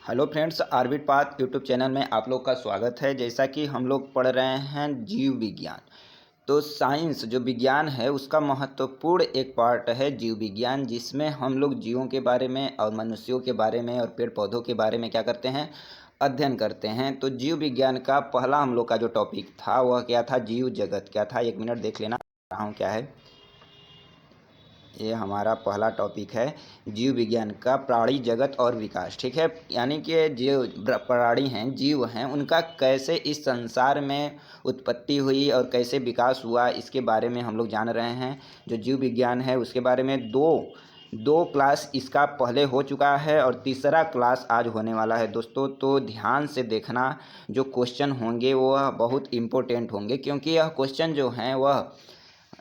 Hello friends, orbit path YouTube channel में आप लोग का स्वागत है। जैसा कि हम लोग पढ़ रहे हैं जीव विज्ञान। तो साइंस जो विज्ञान है उसका महत्वपूर्ण एक पार्ट है जीव विज्ञान, जिसमें हम लोग जीवों के बारे में और मनुष्यों के बारे में और पेड़ पौधों के बारे में क्या करते हैं, अध्ययन करते हैं। तो जीव विज्ञान का पहला हम लोग का जो टॉपिक था वह क्या था, जीव जगत क्या था। एक मिनट देख लेना रहा हूँ क्या है। ये हमारा पहला टॉपिक है जीव विज्ञान का, प्राणी जगत और विकास। ठीक है, यानी कि जो प्राणी हैं, जीव हैं, उनका कैसे इस संसार में उत्पत्ति हुई और कैसे विकास हुआ, इसके बारे में हम लोग जान रहे हैं। जो जीव विज्ञान है उसके बारे में दो क्लास इसका पहले हो चुका है और तीसरा क्लास आज होने वाला है दोस्तों। तो ध्यान से देखना, जो क्वेश्चन होंगे वह बहुत इम्पोर्टेंट होंगे, क्योंकि यह क्वेश्चन जो हैं वह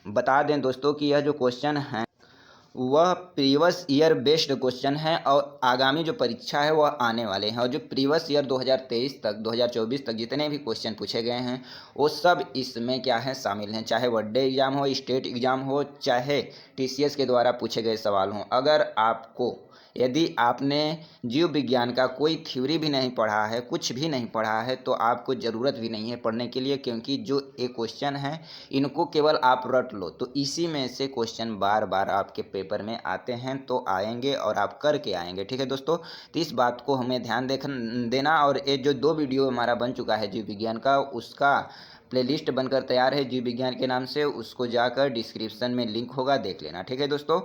बता दें दोस्तों कि यह जो क्वेश्चन हैं वह प्रीवियस ईयर बेस्ड क्वेश्चन है और आगामी जो परीक्षा है वह आने वाले हैं। और जो प्रीवियस ईयर 2023 तक 2024 तक जितने भी क्वेश्चन पूछे गए हैं वो सब इसमें क्या है, शामिल हैं। चाहे वनडे एग्ज़ाम हो, स्टेट एग्ज़ाम हो, चाहे टीसीएस के द्वारा पूछे गए सवाल हों। अगर आपको, यदि आपने जीव विज्ञान का कोई थ्योरी भी नहीं पढ़ा है, कुछ भी नहीं पढ़ा है, तो आपको ज़रूरत भी नहीं है पढ़ने के लिए, क्योंकि जो ये क्वेश्चन है इनको केवल आप रट लो तो इसी में से क्वेश्चन बार बार आपके पेपर में आते हैं, तो आएंगे और आप करके आएंगे। ठीक है दोस्तों, तो इस बात को हमें ध्यान देना। और ये जो 2 वीडियो हमारा बन चुका है जीव विज्ञान का, उसका प्लेलिस्ट बनकर तैयार है जीव विज्ञान के नाम से, उसको जाकर डिस्क्रिप्शन में लिंक होगा, देख लेना। ठीक है दोस्तों,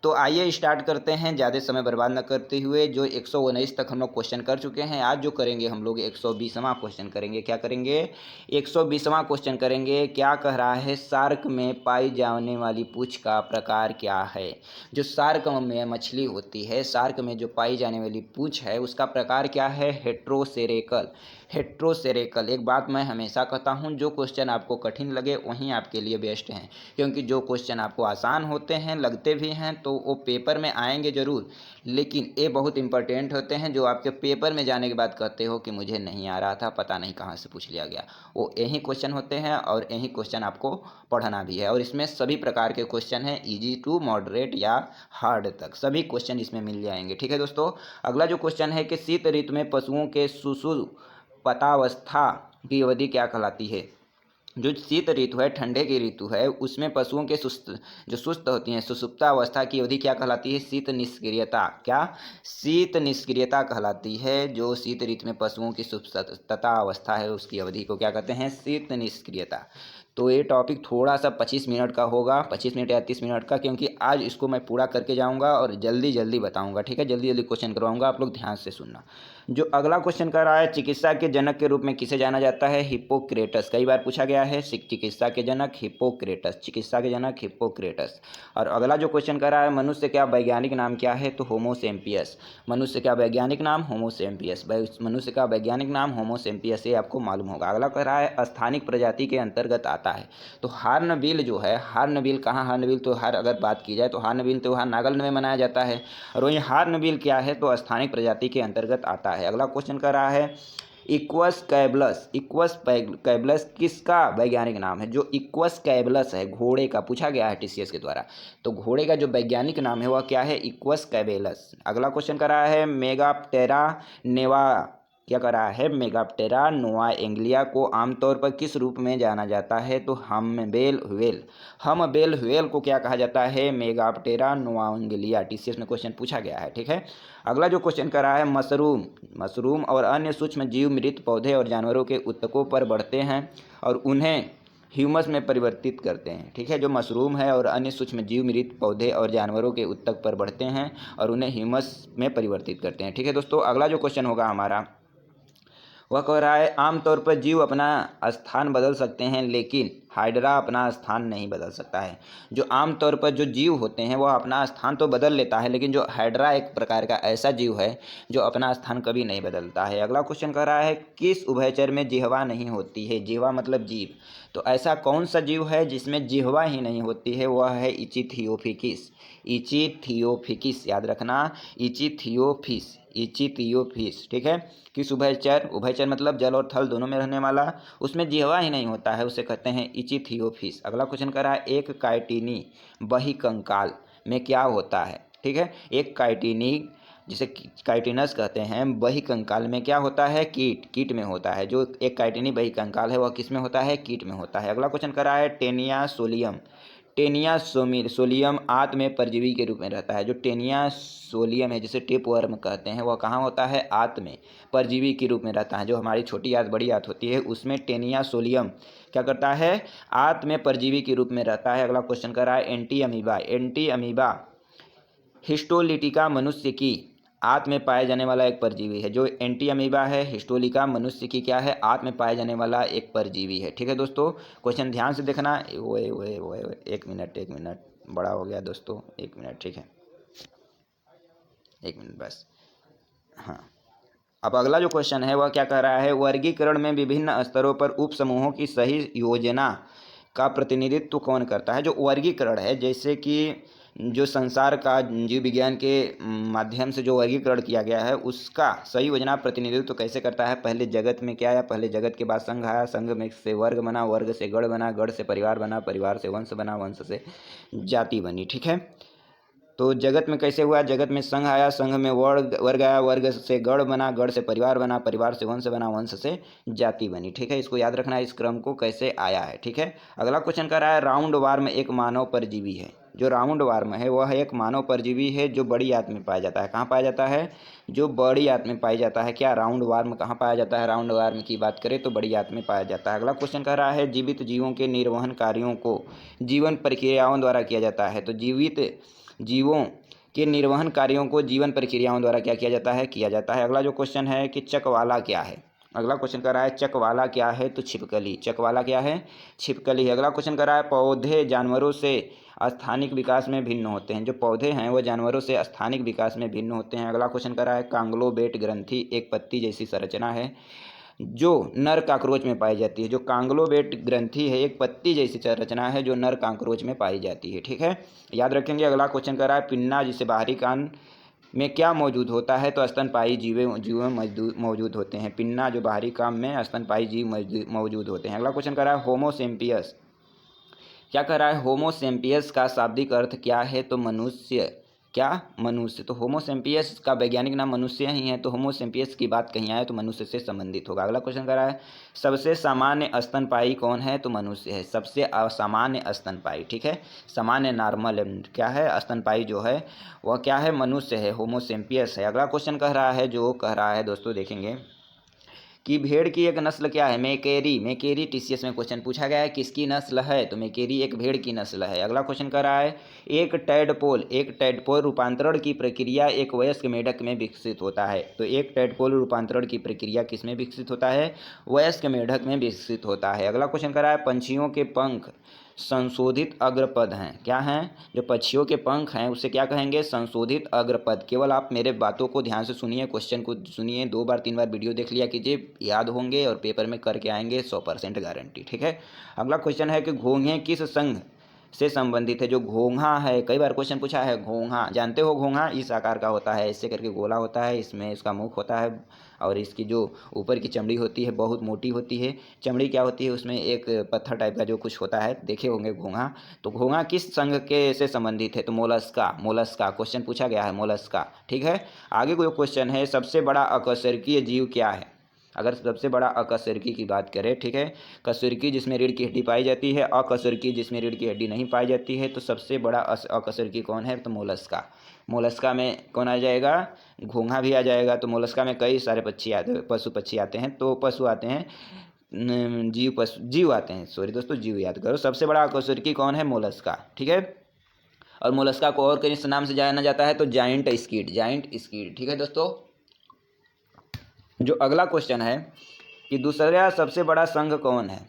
तो आइए स्टार्ट करते हैं ज़्यादा समय बर्बाद न करते हुए। जो 119 तक हम लोग क्वेश्चन कर चुके हैं, आज जो करेंगे हम लोग 120वां क्वेश्चन करेंगे। क्या करेंगे? 120वां क्वेश्चन करेंगे। क्या कह रहा है, शार्क में पाई जाने वाली पूंछ का प्रकार क्या है। जो शार्क में मछली होती है, शार्क में जो पाई जाने वाली पूंछ है उसका प्रकार क्या है, हेट्रोसेरेकल। हेट्रोसेरेकल। एक बात मैं हमेशा कहता हूँ, जो क्वेश्चन आपको कठिन लगे वहीं आपके लिए बेस्ट हैं, क्योंकि जो क्वेश्चन आपको आसान होते हैं, लगते भी हैं, तो वो पेपर में आएंगे ज़रूर, लेकिन ये बहुत इंपॉर्टेंट होते हैं। जो आपके पेपर में जाने के बाद कहते हो कि मुझे नहीं आ रहा था, पता नहीं कहाँ से पूछ लिया गया, वो यही क्वेश्चन होते हैं और यही क्वेश्चन आपको पढ़ना भी है। और इसमें सभी प्रकार के क्वेश्चन हैं, इजी टू मॉडरेट या हार्ड तक सभी क्वेश्चन इसमें मिल जाएंगे। ठीक है दोस्तों, अगला जो क्वेश्चन है कि शीत ऋतु में पशुओं के सुषुप्तावस्था की अवधि क्या कहलाती है। जो शीत ऋतु है, ठंडे की ऋतु है, उसमें पशुओं के सुस्त होती हैं, सुषुप्ता अवस्था की अवधि क्या कहलाती है, शीत निष्क्रियता। क्या? शीत निष्क्रियता कहलाती है। जो शीत ऋतु में पशुओं की सुप्तता अवस्था है उसकी अवधि को क्या कहते हैं, शीत निष्क्रियता। तो ये टॉपिक थोड़ा सा 25 मिनट का होगा, 25 मिनट या 30 मिनट का, क्योंकि आज इसको मैं पूरा करके जाऊंगा और जल्दी जल्दी बताऊंगा। ठीक है, जल्दी जल्दी क्वेश्चन करवाऊंगा, आप लोग ध्यान से सुनना। जो अगला क्वेश्चन कर रहा है, चिकित्सा के जनक के रूप में किसे जाना जाता है, हिप्पोक्रेटस। कई बार पूछा गया है, चिकित्सा के जनक हिप्पोक्रेटस, चिकित्सा के जनक हिप्पोक्रेटस। और अगला जो क्वेश्चन कर रहा है, मनुष्य का वैज्ञानिक नाम क्या है, तो होमोसेम्पियस। मनुष्य का वैज्ञानिक नाम होमोसेम्पियस, मनुष्य का वैज्ञानिक नाम होमोसेम्पियस, ये आपको मालूम होगा। अगला कह रहा है, स्थानिक प्रजाति के अंतर्गत आता है। तो हार्नबिल जो है, हार्नबिल कहाँ, हार्नबिल तो अगर बात की जाए तो हार्नबिल त्योहार नागालैंड में मनाया जाता है, और वही हार्नबिल क्या है, तो स्थानिक प्रजाति के अंतर्गत आता है। अगला क्वेश्चन कर रहा है, इक्वस कैबलस। इक्वस कैबलस किसका वैज्ञानिक नाम है। जो इक्वस कैबलस है, घोड़े का, पूछा गया है टीसीएस के द्वारा, तो घोड़े का जो वैज्ञानिक नाम है वह क्या है, इक्वस कैबेलस। अगला क्वेश्चन कर रहा है, मेगाप्टेरा नेवा, क्या कर रहा है, मेगाप्टेरा नोआ एंग्लिया को आमतौर पर किस रूप में जाना जाता है, तो हमबेल व्हेल। हमबेल व्हेल को क्या कहा जाता है, मेगाप्टेरा नोआ एंग्लिया। टीसीएस में क्वेश्चन पूछा गया है। ठीक है, अगला जो क्वेश्चन कर रहा है, मशरूम और अन्य सूक्ष्म जीव मृत पौधे और जानवरों के ऊतकों पर बढ़ते हैं और उन्हें ह्यूमस में परिवर्तित करते हैं। ठीक है, जो मशरूम है और अन्य सूक्ष्म जीव मृत पौधे और जानवरों के ऊतक पर बढ़ते हैं और उन्हें ह्यूमस में परिवर्तित करते हैं। ठीक है दोस्तों, अगला जो क्वेश्चन होगा हमारा, वह कह रहा है, आमतौर पर जीव अपना स्थान बदल सकते हैं लेकिन हाइड्रा अपना स्थान नहीं बदल सकता है। जो आमतौर पर जो जीव होते हैं वह अपना स्थान तो बदल लेता है, लेकिन जो हाइड्रा एक प्रकार का ऐसा जीव है जो अपना स्थान कभी नहीं बदलता है। अगला क्वेश्चन कह रहा है, किस उभयचर में जिह्वा नहीं होती है। जिह्वा मतलब जीव, तो ऐसा कौन सा जीव है जिसमें जिह्वा ही नहीं होती है, वह है इचिथियोफिकिस। इचिथियोफिकिस याद रखना, इचिथियोफिस, इचिथियोफिस। ठीक है, किस उभयचर, उभयचर मतलब जल और थल दोनों में रहने वाला, उसमें जिह्वा ही नहीं होता है, उसे कहते हैं इचिथियोफिस। अगला क्वेश्चन कर रहा है, एक काइटिनी बहिकंकाल में क्या होता है। ठीक है, एक काइटिनी जिसे काइटिनस कहते हैं, वही कंकाल में क्या होता है, कीट में होता है। जो एक काइटिनी वही कंकाल है वह किस में होता है, कीट में होता है। अगला क्वेश्चन करा है टेनिया सोलियम। टेनिया सोलियम आंत में परजीवी के रूप में रहता है। जो टेनिया सोलियम है जिसे टेप वर्म कहते हैं, वह कहाँ होता है, आंत में परजीवी के रूप में रहता है। जो हमारी छोटी आंत बड़ी आंत होती है उसमें टेनिया सोलियम क्या करता है, आंत में परजीवी के रूप में रहता है। अगला क्वेश्चन करा है anti amoeba. Anti amoeba histolytica मनुष्य की आंत में पाए जाने वाला एक परजीवी है। जो एंटी अमीबा है हिस्टोलिका मनुष्य की क्या है, आंत में पाए जाने वाला एक परजीवी है। ठीक है दोस्तों, क्वेश्चन ध्यान से देखना। ओए एक मिनट बड़ा हो गया दोस्तों, एक मिनट, ठीक है, एक मिनट बस। हाँ, अब अगला जो क्वेश्चन है वह क्या कह रहा है, वर्गीकरण में विभिन्न स्तरों पर उप समूहों की सही योजना का प्रतिनिधित्व कौन करता है। जो वर्गीकरण है, जैसे कि जो संसार का जीव विज्ञान के माध्यम से जो वर्गीकरण किया गया है उसका सही योजना प्रतिनिधित्व कैसे करता है। पहले जगत में क्या आया, पहले जगत के बाद संघ आया, संघ में से वर्ग बना, वर्ग से गण बना, गण से परिवार बना, परिवार से वंश बना, वंश से जाति बनी। ठीक है, तो जगत में कैसे हुआ, जगत में संघ आया, संघ में वर्ग आया, वर्ग से गण बना, गण से परिवार बना, परिवार से वंश बना, वंश से जाति बनी। ठीक है, इसको याद रखना है, इस क्रम को कैसे आया है। ठीक है, अगला क्वेश्चन कर रहा है राउंड वार्म एक मानव परजीवी है। जो राउंड वार्म है वह एक मानव परजीवी है जो बड़ी आंत में पाया जाता है। कहाँ पाया जाता है, जो बड़ी आंत में पाया जाता है। क्या राउंड वार्म कहाँ पाया जाता है, राउंड वार्म की बात करें तो बड़ी आंत में पाया जाता है। अगला क्वेश्चन कह रहा है जीवित जीवों के निर्वहन कार्यों को जीवन प्रक्रियाओं द्वारा किया जाता है। तो जीवित जीवों के निर्वहन कार्यों को जीवन प्रक्रियाओं द्वारा क्या किया जाता है, किया जाता है। अगला जो क्वेश्चन है कि चकवाला क्या है। अगला क्वेश्चन कर रहा है चकवाला क्या है, तो छिपकली। चकवाला क्या है, छिपकली है। अगला क्वेश्चन कर रहा है पौधे जानवरों से स्थानिक विकास में भिन्न होते हैं। जो पौधे हैं वह जानवरों से स्थानिक विकास में भिन्न होते हैं। अगला क्वेश्चन कर रहा है कांगलोबेट ग्रंथि एक पत्ती जैसी संरचना है जो नर काकरोच में पाई जाती है। जो कांगलोबेट ग्रंथि है एक पत्ती जैसी संरचना है जो नर काकरोच में पाई जाती है। ठीक है, याद रखेंगे। अगला क्वेश्चन कर रहा है पिन्ना जिसे बाहरी कान में क्या मौजूद होता है, तो स्तनपायी जीव मौजूद होते हैं। पिन्ना जो बाहरी कान में स्तनपायी जीव मौजूद होते हैं। अगला क्वेश्चन कर रहा है होमोसेम्पियस क्या कह रहा है, होमोसेम्पियस का शाब्दिक अर्थ क्या है, तो मनुष्य। क्या, मनुष्य। तो होमोसेम्पियस का वैज्ञानिक नाम मनुष्य ही है, तो होमोसेम्पियस की बात कहीं आए तो मनुष्य से संबंधित होगा। अगला क्वेश्चन कर रहा है सबसे सामान्य स्तनपायी कौन है, तो मनुष्य है, सबसे असामान्य स्तनपायी। ठीक है, सामान्य नॉर्मल क्या है स्तनपायी जो है वह क्या है, मनुष्य है, होमोसेम्पियस है। अगला क्वेश्चन कह रहा है, जो कह रहा है दोस्तों देखेंगे कि भेड़ की एक नस्ल क्या है, मेकेरी। मेकेरी टीसीएस में क्वेश्चन पूछा गया है किसकी नस्ल है, तो मेकेरी एक भेड़ की नस्ल है। अगला क्वेश्चन कर रहा है एक टैडपोल रूपांतरण की प्रक्रिया एक वयस्क मेढक में विकसित होता है। तो एक टैडपोल रूपांतरण की प्रक्रिया किस में विकसित होता है, वयस्क मेढक में विकसित होता है। अगला क्वेश्चन कर रहा है पंछियों के पंख संशोधित अग्रपद हैं। क्या हैं, जो पक्षियों के पंख हैं उसे क्या कहेंगे, संशोधित अग्रपद। केवल आप मेरे बातों को ध्यान से सुनिए, क्वेश्चन को सुनिए, 2 बार 3 बार वीडियो देख लिया कीजिए, याद होंगे और पेपर में करके आएंगे 100% गारंटी। ठीक है, अगला क्वेश्चन है कि घोंघे किस संघ से संबंधित है। जो घोंघा है, कई बार क्वेश्चन पूछा है, घोंघा जानते हो, घोंघा इस आकार का होता है, ऐसे करके गोला होता है, इसमें इसका मुख होता है और इसकी जो ऊपर की चमड़ी होती है बहुत मोटी होती है। चमड़ी क्या होती है, उसमें एक पत्थर टाइप का जो कुछ होता है, देखे होंगे घोंघा। तो घोंघा किस संघ के से संबंधित है, तो मोलस्का। मोलस्का क्वेश्चन पूछा गया है, मोलस्का। ठीक है, आगे कोई क्वेश्चन है सबसे बड़ा अकशेरुकीय जीव क्या है। अगर सबसे बड़ा अकशेरुकी की बात करें, ठीक है, कशेरुकी जिसमें रीढ़ की हड्डी पाई जाती है, अकशेरुकी जिसमें रीढ़ की हड्डी नहीं पाई जाती है, तो सबसे बड़ा अकशेरुकी कौन है, तो मोलस्का। मोलस्का में कौन आ जाएगा, घोंघा भी आ जाएगा। तो मोलस्का में कई सारे पक्षी आते, पशु पक्षी आते हैं, तो पशु आते हैं, जीव आते हैं, सॉरी दोस्तों, जीव याद करो। सबसे बड़ा अकशेरुकी कौन है, मोलस्का। ठीक है, और मोलस्का को और किस नाम से जाना जाता है, तो जाइंट स्क्विड, जाइंट स्क्विड। ठीक है दोस्तों, जो अगला क्वेश्चन है कि दूसरा सबसे बड़ा संघ कौन है,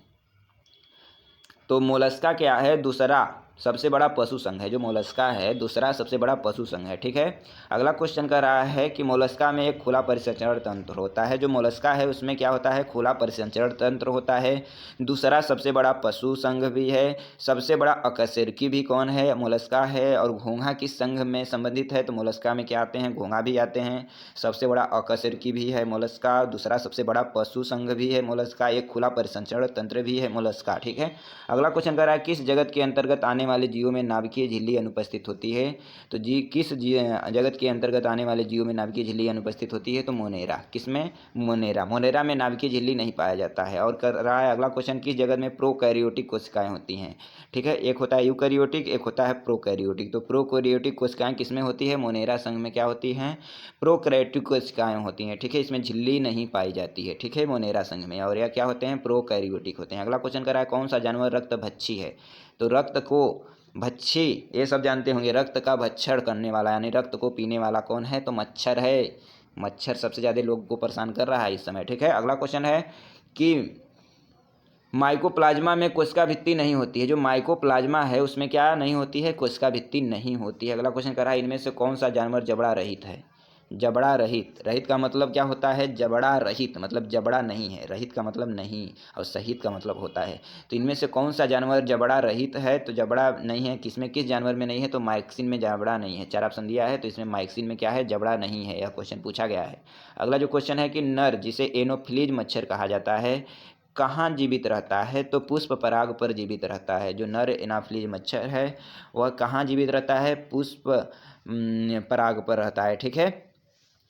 तो मोलस्का क्या है, दूसरा सबसे बड़ा पशु संघ है। जो मोलस्का है दूसरा सबसे बड़ा पशु संघ है। ठीक है, अगला क्वेश्चन कर रहा है कि मोलस्का में एक खुला परिसंचरण तंत्र होता है। जो मोलस्का है उसमें क्या होता है, खुला परिसंचरण तंत्र होता है। दूसरा सबसे बड़ा पशु संघ भी है। सबसे बड़ा अकशेरुकी भी कौन है, मोलस्का है। और घोंघा किस संघ में संबंधित है, तो मोलस्का में क्या आते हैं, घोंघा भी आते हैं। सबसे बड़ा अकशेरुकी भी है मोलस्का, दूसरा सबसे बड़ा पशु संघ भी है मोलस्का, एक खुला परिसंचरण तंत्र भी है मोलस्का। ठीक है, अगला क्वेश्चन कर रहा है किस जगत के अंतर्गत आने वाले जीवों में नाभिकीय झिल्ली अनुपस्थित होती है? तो किस जगत के अंतर्गत आने वाले जीवों में नाभिकीय झिल्ली अनुपस्थित होती है? तो मोनेरा। किसमें? मोनेरा में नाभिकीय झिल्ली नहीं पाया जाता है। और कर रहा है अगला क्वेश्चन, किस जगत में प्रोकैरियोटिक कोशिकाएं होती हैं? ठीक है, एक होता है यूकैरियोटिक, एक होता है प्रोकैरियोटिक। तो प्रोकैरियोटिक कोशिकाएं किसमें होती है? मोनेरा संघ में क्या होती हैं? प्रोकैरियोटिक कोशिकाएं होती हैं। ठीक है, इसमें झिल्ली नहीं पाई जाती है। ठीक है, मोनेरा संघ में। और यह क्या होते हैं? प्रोकैरियोटिक होते हैं। अगला क्वेश्चन कर रहा है, कौन सा जानवर रक्तभक्षी है? तो रक्त को भक्षी, ये सब जानते होंगे, रक्त का भक्षण करने वाला यानी रक्त को पीने वाला कौन है? तो मच्छर है। मच्छर सबसे ज़्यादा लोगों को परेशान कर रहा है इस समय। ठीक है, अगला क्वेश्चन है कि माइकोप्लाज्मा में कोशिका भित्ति नहीं होती है। जो माइकोप्लाज्मा है उसमें क्या नहीं होती है? कोशिका भित्ति नहीं होती है। अगला क्वेश्चन कर रहा है, इनमें से कौन सा जानवर जबड़ा रहित है? जबड़ा रहित, रहित का मतलब क्या होता है? जबड़ा रहित मतलब जबड़ा नहीं है, रहित का मतलब नहीं और सहित का मतलब होता है। तो इनमें से कौन सा जानवर जबड़ा रहित है? तो जबड़ा नहीं है, किसमें, किस जानवर में नहीं है? तो माइक्सिन में जबड़ा नहीं है। 4 ऑप्शन दिया है, तो इसमें माइक्सिन में क्या है? जबड़ा नहीं है। यह क्वेश्चन पूछा गया है। अगला जो क्वेश्चन है कि नर, जिसे एनोफ्लीज मच्छर कहा जाता है, कहाँ जीवित रहता है? तो पुष्प पराग पर जीवित रहता है। जो नर एनाफ्लीज मच्छर है वह कहाँ जीवित रहता है? पुष्प पराग पर रहता है। ठीक है,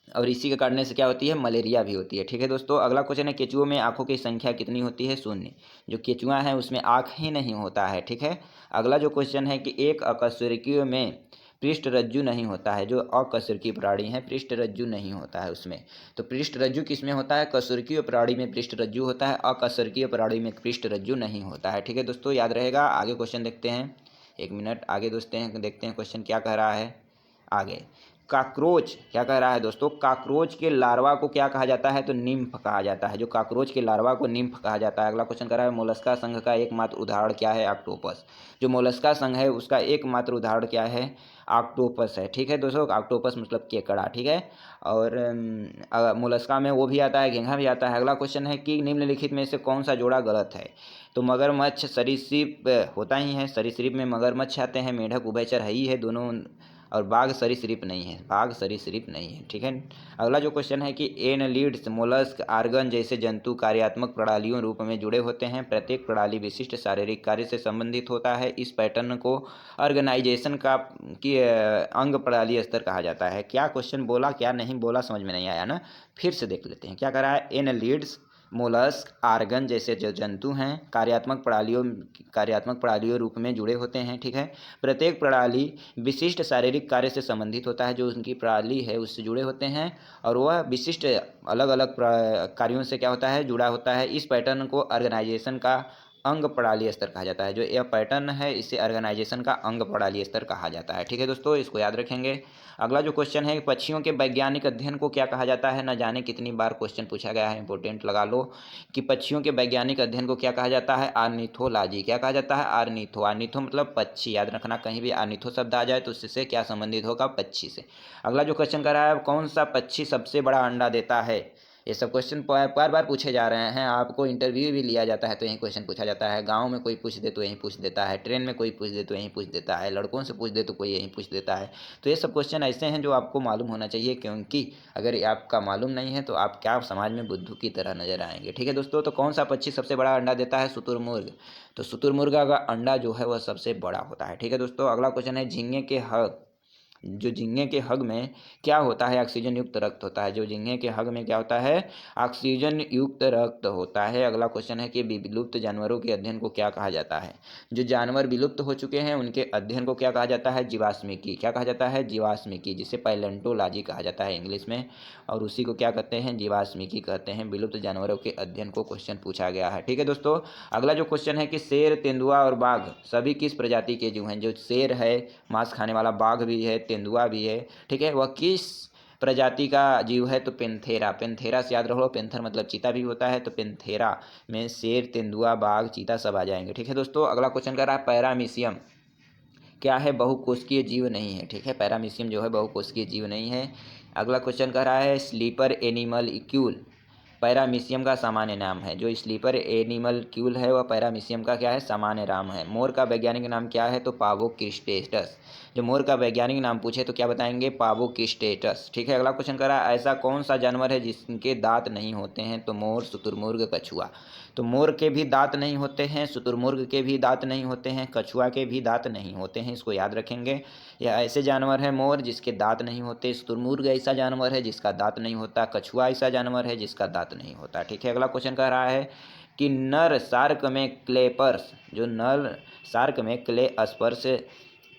और इसी के काटने से क्या होती है? मलेरिया भी होती है। ठीक है दोस्तों, अगला क्वेश्चन है, केचुओं में आँखों की संख्या कितनी होती है? 0। जो केचुआ है उसमें आँख ही नहीं होता है। ठीक है, अगला जो क्वेश्चन है कि एक अकशेरुकीय में पृष्ठरज्जु नहीं होता है। जो अकशेरुकीय प्राणी है पृष्ठरज्जु नहीं होता है उसमें। तो पृष्ठरज्जु किस में होता है? कशेरुकीय प्राणी में पृष्ठरज्जु होता है, अकशेरुकीय प्राणी में पृष्ठरज्जु नहीं होता है। ठीक है दोस्तों, याद रहेगा। आगे क्वेश्चन देखते हैं, 1 मिनट आगे देखते हैं क्वेश्चन क्या कह रहा है आगे। काकरोच क्या कह रहा है दोस्तों? काकरोच के लार्वा को क्या कहा जाता है? तो निम्फ कहा जाता है। जो काकरोच के लार्वा को निम्फ कहा जाता है। अगला क्वेश्चन कर रहा है, मोलस्का संघ का एकमात्र उदाहरण क्या है? ऑक्टोपस। जो मोलस्का संघ है उसका एकमात्र उदाहरण क्या है? ऑक्टोपस है। ठीक है दोस्तों, ऑक्टोपस मतलब केकड़ा। ठीक है, और मोलस्का में वो भी आता है, घोंघा भी आता है। अगला क्वेश्चन है कि निम्नलिखित में से कौन सा जोड़ा गलत है? तो मगरमच्छ सरीसृप होता ही है। सरीसृप में मगरमच्छ आते हैं, मेढक उभयचर है ही है दोनों, और बाघ सरीसृप नहीं है, बाघ सरीसृप नहीं है। ठीक है, अगला जो क्वेश्चन है कि एनलीड्स, मोलस्क, आर्गन जैसे जंतु कार्यात्मक प्रणालियों रूप में जुड़े होते हैं। प्रत्येक प्रणाली विशिष्ट शारीरिक कार्य से संबंधित होता है। इस पैटर्न को ऑर्गेनाइजेशन का की अंग प्रणाली स्तर कहा जाता है। क्या क्वेश्चन बोला, क्या नहीं बोला, समझ में नहीं आया ना? फिर से देख लेते हैं। क्या कह रहा है? एनलीड्स, मोलस्क, आर्गन जैसे जो जंतु हैं कार्यात्मक प्रणालियों रूप में जुड़े होते हैं। ठीक है, प्रत्येक प्रणाली विशिष्ट शारीरिक कार्य से संबंधित होता है। जो उनकी प्रणाली है उससे जुड़े होते हैं और वह विशिष्ट अलग अलग कार्यों से क्या होता है? जुड़ा होता है। इस पैटर्न को ऑर्गेनाइजेशन का अंग प्रणाली स्तर कहा जाता है। जो यह पैटर्न है इसे ऑर्गेनाइजेशन का अंग प्रणाली स्तर कहा जाता है। ठीक है दोस्तों, इसको याद रखेंगे। अगला जो क्वेश्चन है, पक्षियों के वैज्ञानिक अध्ययन को क्या कहा जाता है? न जाने कितनी बार क्वेश्चन पूछा गया है, इंपॉर्टेंट लगा लो कि पक्षियों के वैज्ञानिक अध्ययन को क्या कहा जाता है? ऑर्निथोलॉजी। क्या कहा जाता है? ऑर्निथो मतलब पक्षी। याद रखना, कहीं भी ऑर्निथो शब्द आ जाए तो उससे क्या संबंधित होगा? पक्षी से। अगला जो क्वेश्चन कर रहा है, कौन सा पक्षी सबसे बड़ा अंडा देता है? ये सब क्वेश्चन बार बार पूछे जा रहे हैं। आपको इंटरव्यू भी लिया जाता है तो यही क्वेश्चन पूछा जाता है। गांव में कोई पूछ दे तो यही पूछ देता है, ट्रेन में कोई पूछ दे तो यही पूछ देता है, लड़कों से पूछ दे तो कोई यही पूछ देता है। तो ये सब क्वेश्चन ऐसे हैं जो आपको मालूम होना चाहिए, क्योंकि अगर ये आपका मालूम नहीं है तो आप क्या समाज में बुद्धू की तरह नजर आएंगे। ठीक है दोस्तों, तो कौन सा पक्षी सबसे बड़ा अंडा देता है? शुतुरमुर्ग। तो शुतुरमुर्ग का अंडा जो है वह सबसे बड़ा होता है। ठीक है दोस्तों, अगला क्वेश्चन है, झींगे के हग, जो झींगे के हग में क्या होता है? ऑक्सीजन युक्त रक्त होता है। जो झींगे के हग में क्या होता है? ऑक्सीजन युक्त रक्त होता है। अगला क्वेश्चन है कि विलुप्त जानवरों के अध्ययन को क्या कहा जाता है? जो जानवर विलुप्त हो चुके हैं उनके अध्ययन को क्या कहा जाता है? जीवाश्मिकी। क्या कहा जाता है? जीवाश्मिकी, जिसे पैलेंटोलॉजी कहा जाता है इंग्लिश में, और उसी को क्या कहते हैं? जीवाश्मिकी कहते हैं। विलुप्त जानवरों के अध्ययन को क्वेश्चन पूछा गया है। ठीक है दोस्तों, अगला जो क्वेश्चन है कि शेर, तेंदुआ और बाघ सभी किस प्रजाति के जीव हैं? जो शेर है मांस खाने वाला, बाघ भी है, तेंदुआ भी है, ठीक है, वह किस प्रजाति का जीव है? तो पेंथेरा। पेंथेरा से याद रखो, पेंथर मतलब चीता भी होता है, तो पेंथेरा में शेर, तेंदुआ, बाघ, चीता सब आ जाएंगे। ठीक है दोस्तों, अगला क्वेश्चन कर रहा है, पैरामीशियम क्या है? बहुकोशिकीय जीव नहीं है। ठीक है, पैरामीशियम जो है बहुकोशिकीय जीव नहीं है। अगला क्वेश्चन कर रहा है, स्लीपर एनिमल इक्यूल पैरामीशियम का सामान्य नाम है। जो स्लीपर एनिमल क्यूल है वह पैरामीशियम का क्या है? सामान्य नाम है। मोर का वैज्ञानिक नाम क्या है? तो पावो क्रिस्टेटस। जो मोर का वैज्ञानिक नाम पूछे तो क्या बताएंगे, पावोकिस्टेटस। ठीक है, अगला क्वेश्चन करा ऐसा कौन सा जानवर है जिसके दांत नहीं होते हैं, तो मोर, शुतुरमुर्ग, कछुआ। तो मोर के भी दांत नहीं होते हैं, शुतुरमुर्ग के भी दांत नहीं होते हैं, कछुआ के भी दांत नहीं होते हैं, इसको याद रखेंगे। यह ऐसे जानवर है मोर जिसके दांत नहीं होते, शुतुरमुर्ग ऐसा जानवर है जिसका दांत नहीं होता, कछुआ ऐसा जानवर है जिसका दांत नहीं होता। ठीक है, अगला क्वेश्चन कह रहा है कि नर शार्क में क्लेपर्स, जो नर शार्क में क्ले स्पर्श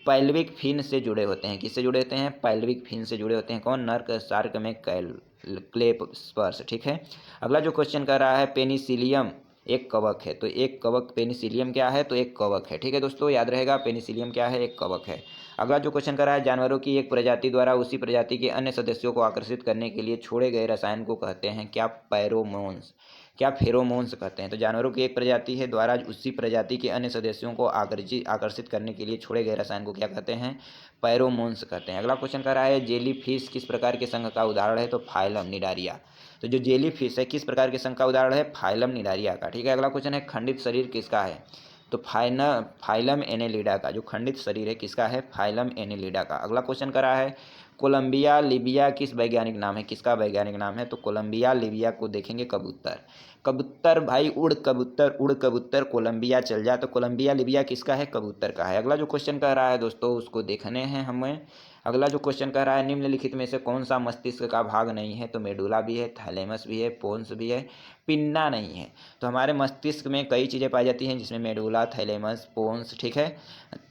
पैल्विक फिन से जुड़े होते हैं, किससे जुड़े होते हैं, पैल्विक फिन से जुड़े होते हैं। कौन, नर शार्क में क्लेप स्पर्श। ठीक है, अगला जो क्वेश्चन कर रहा है पेनिसिलियम एक कवक है, तो एक कवक, पेनिसिलियम क्या है, तो एक कवक है। ठीक है दोस्तों, याद रहेगा पेनिसिलियम क्या है, एक कवक है। अगला जो क्वेश्चन कर रहा है जानवरों की एक प्रजाति द्वारा उसी प्रजाति के अन्य सदस्यों को आकर्षित करने के लिए छोड़े गए रसायन को कहते हैं क्या, पैरोमोन्स, क्या फेरोमोन्स कहते हैं। तो जानवरों की एक प्रजाति है द्वारा उसी प्रजाति के अन्य सदस्यों को आकर्षित करने के लिए छोड़े गए रसायन को क्या कहते हैं, पैरोमोन्स कहते हैं। अगला क्वेश्चन कर रहा है जेली फिश किस प्रकार के संघ का उदाहरण है, तो फाइलम निडारिया। तो जो जेली फिश है किस प्रकार के संघ का उदाहरण है, फाइलम निडारिया का। ठीक है, अगला क्वेश्चन है खंडित शरीर किसका है, तो फाइलम एनेलिडा का। जो खंडित शरीर है किसका है, फाइलम एनेलिडा का। अगला क्वेश्चन करा है कोलंबिया लिबिया किस वैज्ञानिक नाम है, किसका वैज्ञानिक नाम है, तो कोलंबिया लिबिया को देखेंगे कबूतर। कबूतर भाई उड़ कबूतर कोलंबिया चल जा, तो कोलंबिया लिबिया किसका है, कबूतर का है। अगला जो क्वेश्चन कह रहा है दोस्तों उसको देखने हैं हमें। अगला जो क्वेश्चन कह रहा है निम्नलिखित में से कौन सा मस्तिष्क का भाग नहीं है, तो मेडुला भी है, थैलेमस भी है, पोन्स भी है, पिन्ना नहीं है। तो हमारे मस्तिष्क में कई चीज़ें पाई जाती हैं जिसमें मेडुला, थैलेमस, पोन्स, ठीक है,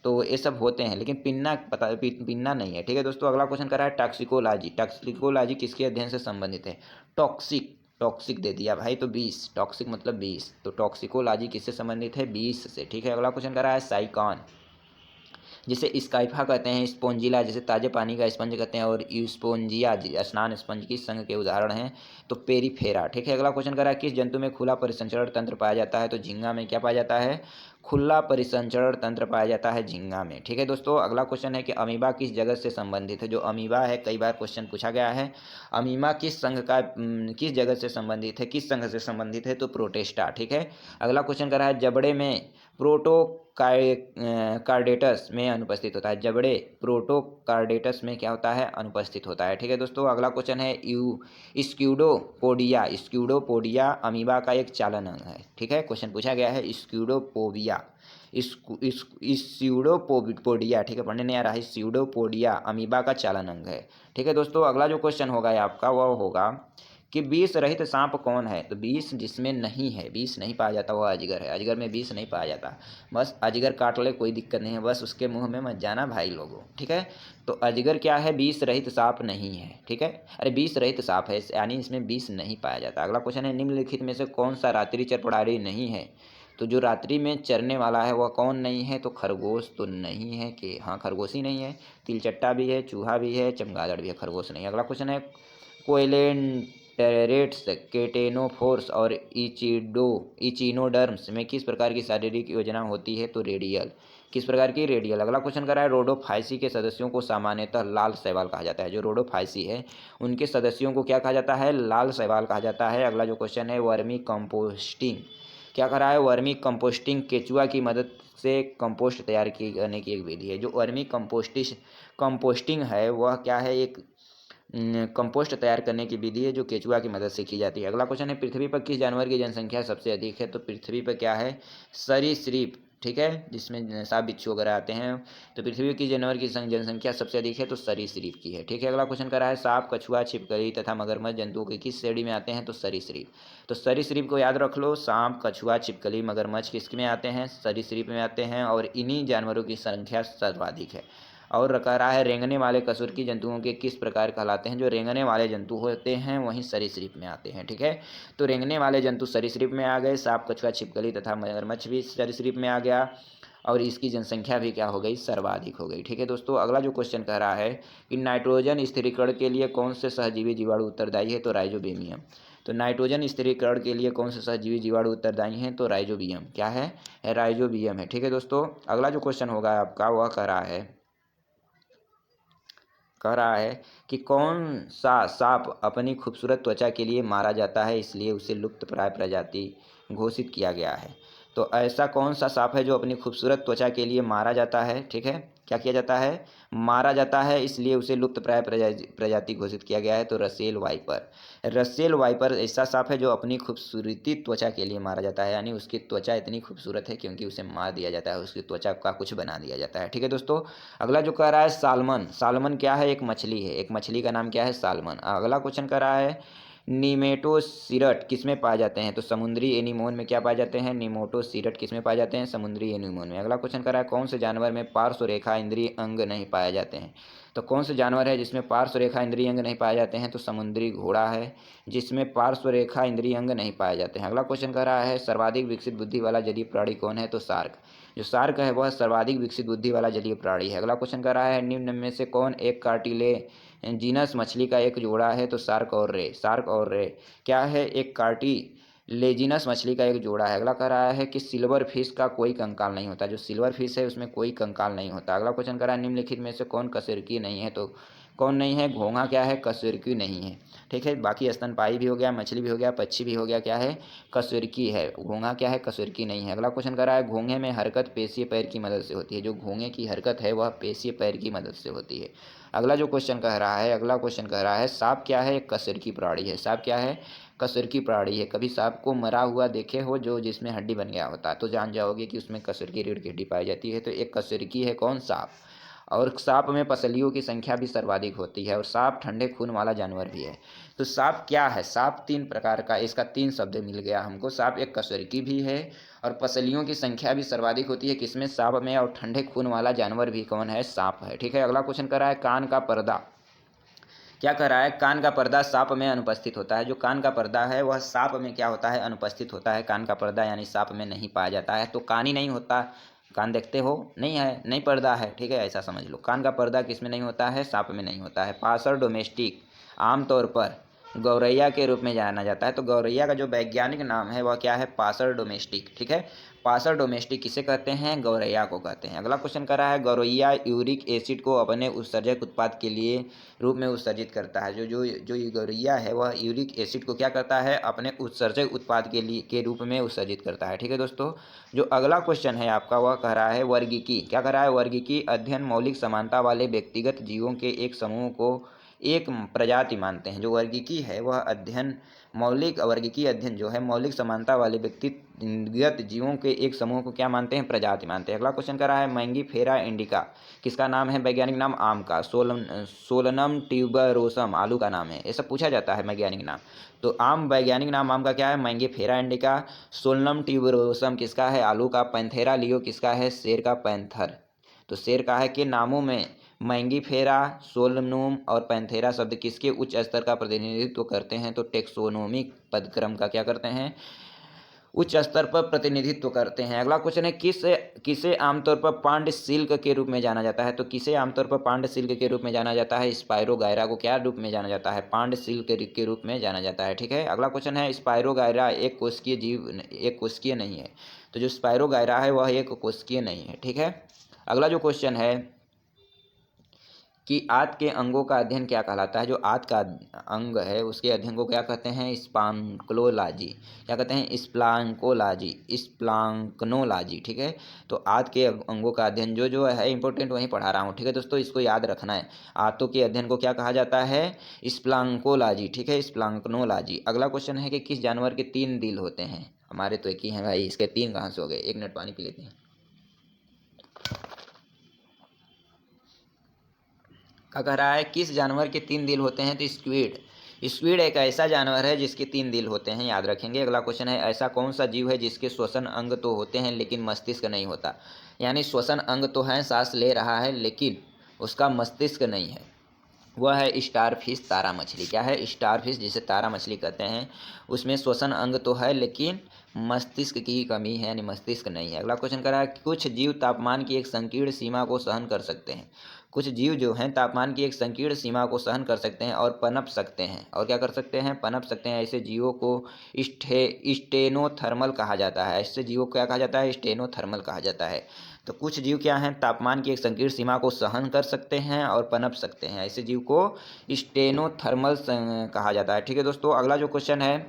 तो ये सब होते हैं, लेकिन पिन्ना नहीं है। ठीक है दोस्तों, अगला क्वेश्चन कर रहा है टॉक्सिकोलॉजी किसके अध्ययन से संबंधित है, टॉक्सिक दे दिया भाई, तो 20, टॉक्सिक मतलब 20, तो टॉक्सिकोलॉजी किससे संबंधित है, 20 से। ठीक है, अगला क्वेश्चन कर रहा है साइकॉन जिसे स्काइफा कहते हैं, स्पोंजिला जिसे ताजे पानी का स्पंज कहते हैं, और यूस्पोंजिया स्नान स्पंज की संघ के उदाहरण हैं, तो पेरीफेरा। ठीक है, अगला क्वेश्चन कर रहा है किस जंतु में खुला परिसंचरण तंत्र पाया जाता है, तो झींगा में क्या पाया जाता है, खुला परिसंचरण तंत्र पाया जाता है झींगा में। ठीक है दोस्तों, अगला क्वेश्चन है कि अमीबा किस जगत से संबंधित है। जो अमीबा है कई बार क्वेश्चन पूछा गया है, अमीबा किस संघ का किस जगत से संबंधित है, किस संघ से संबंधित है, तो प्रोटेस्टा। ठीक है, अगला क्वेश्चन कर रहा है जबड़े में कार्डेटस में अनुपस्थित होता है, जबड़े प्रोटोकार्डेटस में क्या होता है, अनुपस्थित होता है। ठीक है दोस्तों, अगला क्वेश्चन है स्क्यूडोपोडिया अमीबा का एक चालन अंग है। ठीक है, क्वेश्चन पूछा गया है स्यूडोपोडिया, ठीक है, पढ़ने नहीं आ रहा है, स्यूडोपोडिया अमीबा का चालन अंग है। ठीक है दोस्तों, अगला जो क्वेश्चन होगा आपका वह होगा कि विष रहित सांप कौन है, तो विष जिसमें नहीं है, विष नहीं पाया जाता वह अजगर है, अजगर में विष नहीं पाया जाता। बस अजगर काट ले कोई दिक्कत नहीं है, बस उसके मुंह में मत जाना भाई लोगों। ठीक है, तो अजगर क्या है, विष रहित सांप नहीं है। ठीक है, अरे विष रहित सांप है यानी इसमें विष नहीं पाया जाता। अगला क्वेश्चन है निम्नलिखित में से कौन सा रात्रिचर प्राणी नहीं है, तो जो रात्रि में चरने वाला है वह कौन नहीं है, तो खरगोश तो नहीं है, कि हाँ खरगोश ही नहीं है, तिलचट्टा भी है, चूहा भी है, चमगादड़ भी है, खरगोश नहीं। अगला क्वेश्चन है कोएलेंटेरेट्स, केटेनोफोर्स और इचिनोडर्म्स में किस प्रकार की शारीरिक योजना होती है, तो रेडियल, किस प्रकार की, रेडियल। अगला क्वेश्चन कर रहा है रोडोफाइसी के सदस्यों को सामान्यतः लाल शैवाल कहा जाता है, जो रोडोफाइसी है उनके सदस्यों को क्या कहा जाता है, लाल शैवाल कहा जाता है। अगला जो क्वेश्चन है वर्मी कंपोस्टिंग क्या कर रहा है, वर्मी कंपोस्टिंग केचुआ की मदद से कंपोस्ट तैयार करने की एक विधि है। जो वर्मी कंपोस्टिंग है वह क्या है, एक कंपोस्ट तैयार करने की विधि है जो केचुआ की मदद से की जाती है। अगला क्वेश्चन है पृथ्वी पर किस जानवर की जनसंख्या सबसे अधिक है, तो पृथ्वी पर क्या है, सरीसृप। ठीक है, जिसमें सांप बिच्छू वगैरह आते हैं, तो पृथ्वी की जानवर की जनसंख्या सबसे अधिक है, तो सरीसृप की है। ठीक है, अगला क्वेश्चन कर रहा है सांप, कछुआ, छिपकली तथा मगरमच्छ जंतुओं की किस श्रेणी में आते हैं, तो सरीसृप। तो सरीसृप को याद रख लो, सांप, कछुआ, छिपकली, मगरमच्छ किस में आते हैं, सरीसृप में आते हैं, और इन्हीं जानवरों की संख्या सर्वाधिक है। और कह रहा है रेंगने वाले कशुरकी जंतुओं के किस प्रकार कहलाते हैं, जो रेंगने वाले जंतु होते हैं वहीं सरीसृप में आते हैं। ठीक है, तो रेंगने वाले जंतु सरीसृप में आ गए, सांप, कछुआ, छिपकली तथा मगरमच्छ भी सरीसृप में आ गया, और इसकी जनसंख्या भी क्या हो गई, सर्वाधिक हो गई। ठीक है दोस्तों, अगला जो क्वेश्चन कह रहा है कि नाइट्रोजन स्थिरीकरण के लिए कौन से सहजीवी जीवाणु उत्तरदायी है, तो राइजोबियम। तो नाइट्रोजन स्थिरीकरण के लिए कौन से सहजीवी जीवाणु उत्तरदायी हैं, तो राइजोबियम, क्या है, राइजोबियम है। ठीक है दोस्तों, अगला जो क्वेश्चन होगा आपका वह कह रहा है कि कौन सा सांप अपनी खूबसूरत त्वचा के लिए मारा जाता है, इसलिए उसे लुप्तप्राय प्रजाति घोषित किया गया है। तो ऐसा कौन सा सांप है जो अपनी खूबसूरत त्वचा के लिए मारा जाता है, ठीक है, क्या किया जाता है, मारा जाता है, इसलिए उसे लुप्तप्राय प्रजाति घोषित किया गया है। तो रसेल वाइपर, रसेल वाइपर ऐसा सांप है जो अपनी खूबसूरती त्वचा के लिए मारा जाता है, यानी उसकी त्वचा इतनी खूबसूरत है क्योंकि उसे मार दिया जाता है, उसकी त्वचा का कुछ बना दिया जाता है, ठीक है दोस्तों। अगला जो कह रहा है सालमन, सालमन क्या है, एक मछली है, एक मछली का नाम क्या है, सालमन। अगला क्वेश्चन कर रहा है निमेटोसीरट किसमें पाए जाते हैं, तो समुद्री एनीमोन में क्या पाए जाते हैं, निमेटोसीरट किसमें पाए जाते हैं, समुद्री एनीमोन में। अगला क्वेश्चन कर रहा है कौन से जानवर में पार्श्व रेखा इंद्रिय अंग नहीं पाए जाते हैं, तो कौन से जानवर है जिसमें पार्श्व रेखा इंद्रिय अंग नहीं पाए जाते हैं, तो समुद्री घोड़ा है जिसमें पार्श्व रेखा इंद्रिय अंग नहीं पाए जाते हैं। अगला क्वेश्चन कर रहा है सर्वाधिक विकसित बुद्धि वाला जलीय प्राणी कौन है, तो शार्क, जो शार्क है वह सर्वाधिक विकसित बुद्धि वाला जलीय प्राणी है। अगला क्वेश्चन कर रहा है निम्न में से कौन एक कार्टिलेजिनस मछली का एक जोड़ा है, तो शार्क और रे, शार्क और रे क्या है, एक कार्टिलेजिनस मछली का एक जोड़ा है। अगला कह रहा है कि सिल्वर फिश का कोई कंकाल नहीं होता, जो सिल्वर फिश है उसमें कोई कंकाल नहीं होता। अगला क्वेश्चन कर रहा है निम्नलिखित में से कौन कशेरुकी नहीं है, तो कौन नहीं है, घोंघा क्या है, कशेरुकी नहीं है, ठीक है। बाकी स्तनपायी भी हो गया, मछली भी हो गया, पक्षी भी हो गया, क्या है, कशेरुकी है, घोंघा क्या है, कशेरुकी नहीं है। अगला क्वेश्चन कर रहा है घोंघे में हरकत पेशीय पैर की मदद से होती है, जो घोंघे की हरकत है वह पेशीय पैर की मदद से होती है। अगला जो क्वेश्चन कह रहा है, अगला क्वेश्चन कह रहा है सांप क्या है, एक कशेरुकी प्राणी है, सांप क्या है, कशेरुकी प्राणी है। कभी सांप को मरा हुआ देखे हो जो जिसमें हड्डी बन गया होता, तो जान जाओगे कि उसमें कशेरुकी रीढ़ की हड्डी पाई जाती है। तो एक कशेरुकी है कौन, सांप। और सांप में पसलियों की संख्या भी सर्वाधिक होती है, और सांप ठंडे खून वाला जानवर भी है। तो सांप क्या है, सांप तीन प्रकार का, इसका तीन शब्द मिल गया हमको। सांप एक कशेरुकी भी है और पसलियों की संख्या भी सर्वाधिक होती है, किसमें, सांप में। और ठंडे खून वाला जानवर भी कौन है, सांप है, ठीक है। अगला क्वेश्चन कर रहा है कान का पर्दा, क्या कर रहा है, कान का पर्दा सांप में अनुपस्थित होता है, जो कान का पर्दा है वह सांप में क्या होता है, अनुपस्थित होता है। कान का पर्दा यानी सांप में नहीं पाया जाता है, तो कान ही नहीं होता, कान देखते हो, नहीं है, नहीं पर्दा है, ठीक है, ऐसा समझ लो। कान का पर्दा किस में नहीं होता है, सांप में नहीं होता है। पासर डोमेस्टिक आमतौर पर गौरैया के रूप में जाना जाता है, तो गौरैया का जो वैज्ञानिक नाम है वह क्या है, पासर डोमेस्टिक, ठीक है। पासर डोमेस्टिक किसे कहते हैं, गौरैया को कहते हैं। अगला क्वेश्चन कर रहा है गौरैया यूरिक एसिड को अपने उत्सर्जक उत्पाद के लिए रूप में उत्सर्जित करता है, जो जो जो ये गौरैया है वह यूरिक एसिड को क्या करता है, अपने उत्सर्जक उत्पाद के रूप में उत्सर्जित करता है, ठीक है दोस्तों। जो अगला क्वेश्चन है आपका वह कह रहा है वर्गीकी, क्या कह रहा है, वर्गीकी अध्ययन मौलिक समानता वाले व्यक्तिगत जीवों के एक समूह को एक प्रजाति मानते हैं। जो वर्गीकी है वह अध्ययन मौलिक वर्गीकी अध्ययन जो है मौलिक समानता वाले व्यक्तिगत जीवों के एक समूह को क्या मानते हैं, प्रजाति मानते हैं। अगला क्वेश्चन कर रहा है मैंगीफेरा इंडिका किसका नाम है, वैज्ञानिक नाम, आम का। सोलनम ट्यूबरोसम आलू का नाम है, ऐसा पूछा जाता है वैज्ञानिक नाम। तो आम वैज्ञानिक नाम आम का क्या है, मैंगीफेरा इंडिका। सोलनम ट्यूबरोसम किसका है, आलू का। पैंथेरा लियो किसका है, शेर का, पैंथर। तो शेर का है कि नामों में मैंगीफेरा, सोलनम और पैंथेरा शब्द किसके उच्च स्तर का प्रतिनिधित्व करते हैं, तो टेक्सोनोमिक पदक्रम का क्या करते हैं, उच्च स्तर पर प्रतिनिधित्व करते हैं। अगला क्वेश्चन है किसे आमतौर पर पांड सिल्क के रूप में जाना जाता है, तो किसे आमतौर पर पांड सिल्क के रूप में जाना जाता है, स्पायरोगायरा को क्या रूप में जाना जाता है, पांड सिल्क के रूप में जाना जाता है, ठीक है। अगला क्वेश्चन है स्पायरोगायरा एक कोशिकीय जीव, एक कोशिकीय नहीं है, तो जो स्पायरोगायरा है वह एक कोशिकीय नहीं है, ठीक है। अगला जो क्वेश्चन है कि आंत के अंगों का अध्ययन क्या कहलाता है, जो आंत का अंग है उसके अध्ययन को क्या कहते हैं, स्पांक्लोलॉजी, क्या कहते हैं, स्प्लांकोलॉजी, स्प्लांक्नोलॉजी, ठीक है। तो आंत के अंगों का अध्ययन जो जो है इंपॉर्टेंट वहीं पढ़ा रहा हूँ, ठीक है दोस्तों, इसको याद रखना है। आंतों के अध्ययन को क्या कहा जाता है, स्प्लांकोलॉजी, ठीक है, स्प्लांक्नोलॉजी। अगला क्वेश्चन है कि किस जानवर के तीन दिल होते हैं, हमारे तो एक ही है भाई, इसके तीन कहाँ से हो गए, एक मिनट पानी पी लेते हैं। क्या कह रहा है किस जानवर के तीन दिल होते हैं, तो स्क्विड, स्क्विड एक ऐसा जानवर है जिसके तीन दिल होते हैं, याद रखेंगे। अगला क्वेश्चन है ऐसा कौन सा जीव है जिसके श्वसन अंग तो होते हैं लेकिन मस्तिष्क नहीं होता, यानी श्वसन अंग तो है, सांस ले रहा है लेकिन उसका मस्तिष्क नहीं है, वह है स्टारफिश, तारा मछली। क्या है, स्टारफिश जिसे तारा मछली कहते हैं, उसमें श्वसन अंग तो है लेकिन मस्तिष्क की कमी है, यानी मस्तिष्क नहीं है। अगला क्वेश्चन कर रहा है कुछ जीव तापमान की एक संकीर्ण सीमा को सहन कर सकते हैं, कुछ जीव जो हैं तापमान की एक संकीर्ण सीमा को सहन कर सकते हैं और पनप सकते हैं, और क्या कर सकते हैं, पनप सकते हैं। ऐसे जीवों को स्टेनोथर्मल कहा जाता है, ऐसे जीवों को क्या कहा जाता है, स्टेनोथर्मल कहा जाता है। तो कुछ जीव क्या हैं, तापमान की एक संकीर्ण सीमा को सहन कर सकते हैं और पनप सकते हैं, ऐसे जीव को स्टेनोथर्मल कहा जाता है, ठीक है दोस्तों। अगला जो क्वेश्चन है